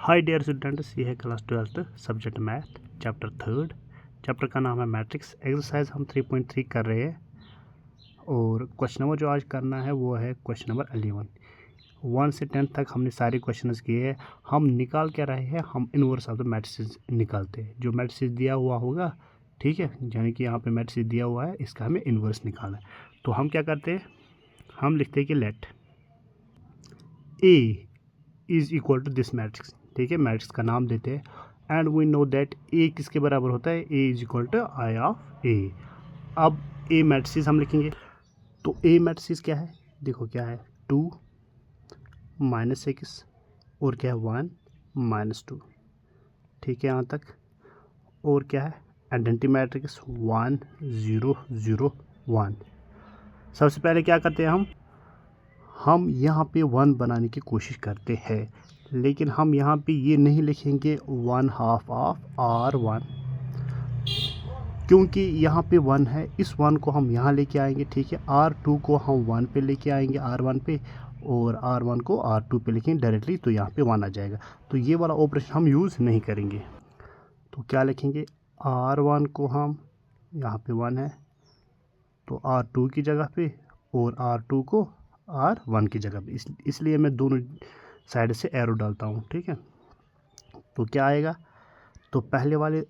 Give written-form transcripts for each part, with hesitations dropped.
Hi dear students, ये है class 12th subject math chapter 3। Chapter का नाम है मैट्रिक्स। एक्सरसाइज हम 3.3 कर रहे हैं और क्वेश्चन नंबर जो आज करना है वो है क्वेश्चन नंबर 11। 1 से 10 तक हमने सारे क्वेश्चंस किए हैं। हम निकाल क्या रहे हैं, हम इनवर्स ऑफ द मैट्रिक्स निकालते हैं। जो मैट्रिक्स दिया हुआ होगा, ठीक है, यानी कि यहाँ पे मैट्रिक्स दिया हुआ है, इसका हमें इनवर्स निकालना है। तो हम क्या करते हैं, हम लिखते हैं कि let A is equal to this matrix. ठीक है, मैट्रिक्स का नाम देते हैं and we know that A किसके बराबर होता है, A is equal to I of A. अब ए मैट्रिक्स हम लिखेंगे, तो ए मैट्रिक्स क्या है, देखो क्या है, 2 माइनस एक्स और क्या है 1 माइनस 2। ठीक है यहाँ तक। और क्या है आइडेंटिटी मैट्रिक्स 1 0 0 1। सबसे पहले क्या करते हैं, हम यहाँ पे 1 बनाने की कोशिश करते हैं, लेकिन हम यहाँ पे ये नहीं लिखेंगे 1/2 ऑफ R1, क्योंकि यहाँ पे 1 है। इस 1 को हम यहाँ लेके आएंगे, ठीक है। R2 को हम 1 पे लेके आएंगे R1 पे, और R1 को R2 पे लिखेंगे डायरेक्टली, तो यहाँ पे 1 आ जाएगा। तो ये वाला ऑपरेशन हम यूज़ नहीं करेंगे। तो क्या लिखेंगे, R1 को हम यहाँ पे 1 है तो R2 की जगह पे, और R2 को R1 की जगह पे, इसलिए मैं दोनों साइड से एरो डालता हूँ, ठीक है। तो क्या आएगा, तो पहले वाले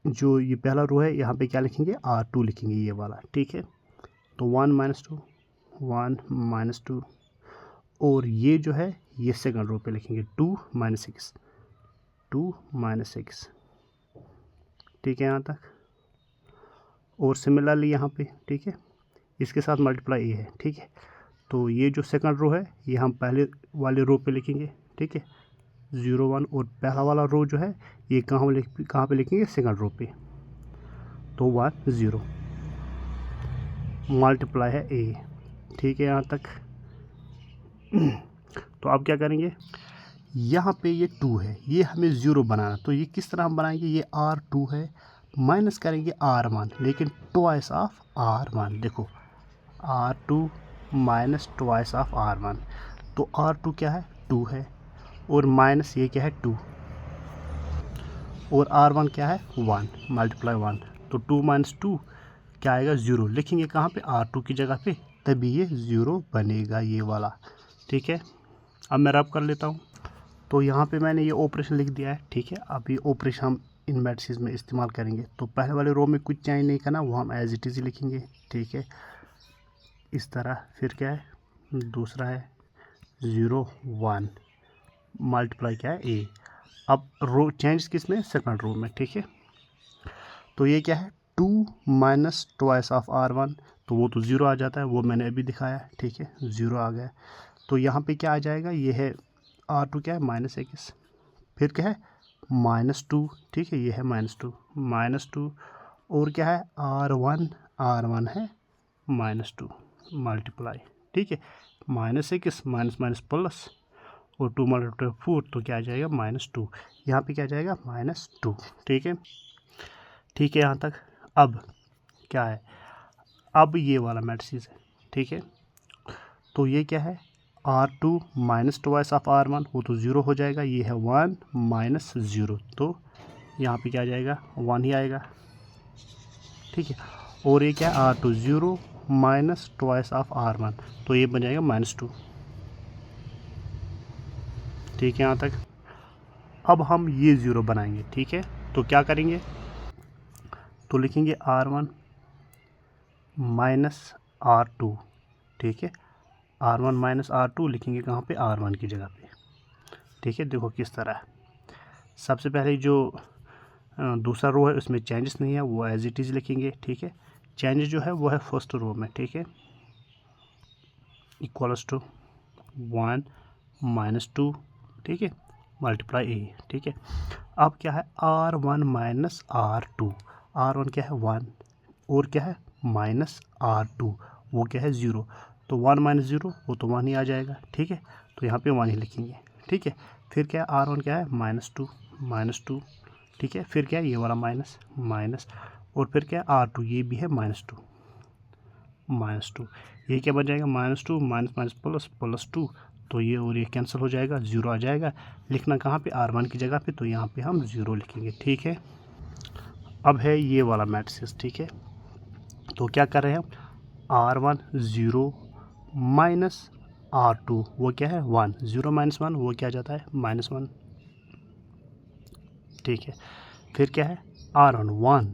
जो ये पहला रो है यहाँ पे क्या लिखेंगे, R2 लिखेंगे ये वाला, ठीक है। तो 1 माइनस 2 1 माइनस 2, और ये जो है ये सेकंड रो पे लिखेंगे 2 माइनस 6 2 माइनस 6। ठीक है यहाँ तक। और सिमिलरली यहाँ पे, ठीक है, इसके साथ मल्टीप्लाई ए है, ठीक है। तो ये जो सेकंड रो है ये हम पहले वाले रो पे लिखेंगे, ठीक है, 0 1। और पहला वाला रो जो है ये कहाँ पे लिखेंगे, सेकंड रो पे। तो 1 0 मल्टीप्लाई है ए। ठीक है यहाँ तक। तो अब क्या करेंगे, यहाँ पे ये 2 है, ये हमें 0 बनाना। तो ये किस तरह हम बनाएंगे, ये R2 है, माइनस करेंगे R1, लेकिन ट्वाइस ऑफ R1। देखो R2 minus twice of R1। तो R2 क्या है, 2 है, और माइनस ये क्या है 2, और R1 क्या है 1, मल्टीप्लाई 1। तो 2 माइनस 2 क्या आएगा, 0। लिखेंगे कहाँ पे, R2 की जगह पे, तभी ये 0 बनेगा ये वाला। ठीक है, अब मैं रब कर लेता हूँ। तो यहाँ पे मैंने ये ऑपरेशन लिख दिया है, ठीक है। अब ये ऑपरेशन हम इन मैट्रिक्स में इस्तेमाल करेंगे। तो पहले वाले रो में कुछ चेंज नहीं करना, वो हम एज इट इज़ लिखेंगे, ठीक है, इस तरह। फिर क्या है, दूसरा है 0 1 मल्टीप्लाई क्या है ए। अब रो चेंज किस में, सेकंड रो में, ठीक है। तो ये क्या है 2 माइनस ट्वाइस ऑफ R1, तो वो तो 0 आ जाता है, वो मैंने अभी दिखाया, ठीक है, 0 आ गया। तो यहाँ पे क्या आ जाएगा, ये है R2 क्या है माइनस एक्स, फिर क्या है माइनस 2, ठीक है, ये है माइनस 2, और क्या है R1 है माइनस 2 मल्टीप्लाई, ठीक है, minus x minus minus plus, और 2 मल्टीप्लाई 4, तो क्या आ जाएगा -2। यहाँ पे क्या आ जाएगा -2, ठीक है। ठीक है यहाँ तक। अब क्या है, अब ये वाला मैट्रिक्स है, ठीक है। तो ये क्या है, R2 minus twice of R1, वो तो 0 हो जाएगा। ये है 1 माइनस 0, तो यहाँ पे क्या आ जाएगा 1 ही आएगा, ठीक है। और ये क्या है R2 0 minus twice of R1, तो ये बन जाएगा -2। ठीक है यहाँ तक। अब हम ये 0 बनाएंगे, ठीक है। तो क्या करेंगे, तो लिखेंगे R1 माइनस R2, ठीक है, R1 माइनस R2 लिखेंगे कहाँ पे, R1 की जगह पे, ठीक है। देखो किस तरह, सबसे पहले जो दूसरा रो है उसमें चेंजेस नहीं है, वो एज इट इज़ लिखेंगे, ठीक है। चेंजेस जो है वो है फर्स्ट रो में, ठीक है, इक्वल्स टू 1 माइनस 2, ठीक है, मल्टीप्लाई ए, ठीक है। अब क्या है R1 माइनस R2, R1 क्या है 1, और क्या है माइनस R2, वो क्या है 0। तो 1 माइनस 0, वो तो 1 ही आ जाएगा, ठीक है। तो यहाँ पे 1 ही लिखेंगे, ठीक है। फिर क्या है R1 क्या है -2, ठीक है। फिर क्या है ये वाला माइनस, और फिर क्या है R2, ये भी है -2, ये क्या बन जाएगा -2 माइनस माइनस प्लस 2, तो ये और ये कैंसिल हो जाएगा, 0 आ जाएगा। लिखना कहाँ पे, R1 की जगह पे, तो यहाँ पे हम 0 लिखेंगे। ठीक है, अब है ये वाला मैट्रिक्स। ठीक है, तो क्या कर रहे हैं हम, R1 0 माइनस R2 वो क्या है 1, 0 माइनस 1 वो क्या जाता है -1। ठीक है, फिर क्या है R1 1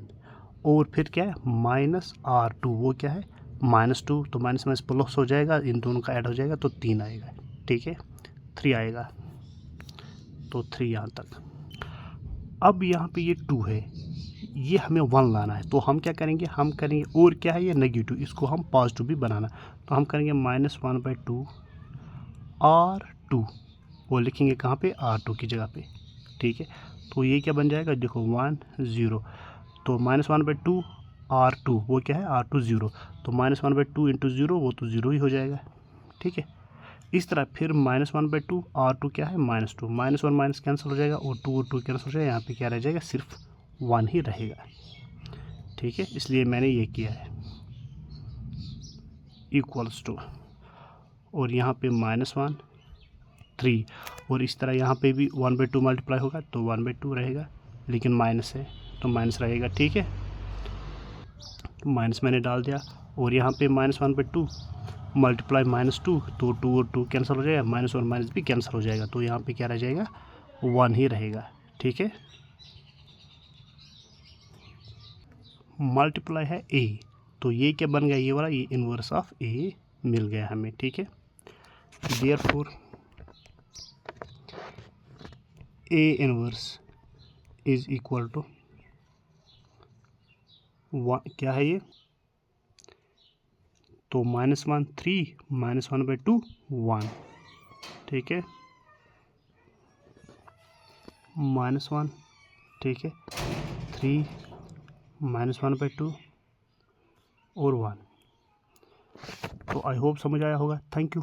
और फिर क्या है -R2 वो क्या है -2, तो माइनस माइनस प्लस हो जाएगा, इन दोनों का ऐड हो जाएगा तो 3 आएगा। ठीक है, 3 आएगा, तो 3 यहाँ तक। अब यहाँ पे ये 2 है, ये हमें 1 लाना है, तो हम क्या करेंगे, हम करेंगे और क्या है ये नेगेटिव, इसको हम पॉजिटिव भी बनाना, तो हम करेंगे -1/2 R2 वो लिखेंगे कहाँ पे, R2 की जगह पे। ठीक है, तो ये क्या बन जाएगा, देखो 1 0, तो -1/2 R2 वो क्या है R2 0, तो -1/2 इंटू 0 वो तो 0 ही हो जाएगा। ठीक है, इस तरह फिर -1/2 R2 क्या है -2, -1 माइनस कैंसिल हो जाएगा और 2 कैंसिल हो जाएगा, यहाँ पे क्या रह जाएगा, सिर्फ 1 ही रहेगा। ठीक है, इसलिए मैंने ये किया है इक्वल्स टू, और यहाँ पे -1 3, और इस तरह यहाँ पे भी 1/2 मल्टीप्लाई होगा तो 1/2 रहेगा, लेकिन माइनस है तो माइनस रहेगा। ठीक है, माइनस मैंने डाल दिया, और यहाँ पे -1/2 मल्टीप्लाई -2, तो 2 और 2 कैंसिल हो जाएगा, माइनस और माइनस भी कैंसिल हो जाएगा, तो यहाँ पे क्या रह जाएगा 1 ही रहेगा। ठीक है, मल्टीप्लाई है a, तो ये क्या बन गया, ये वाला, ये इनवर्स ऑफ a मिल गया हमें। ठीक है, therefore a inverse is equal to क्या है ये, तो -1 3 -1/2 1। ठीक है, -1, ठीक है 3 -1/2 और 1। तो आई होप समझ आया होगा। Thank you.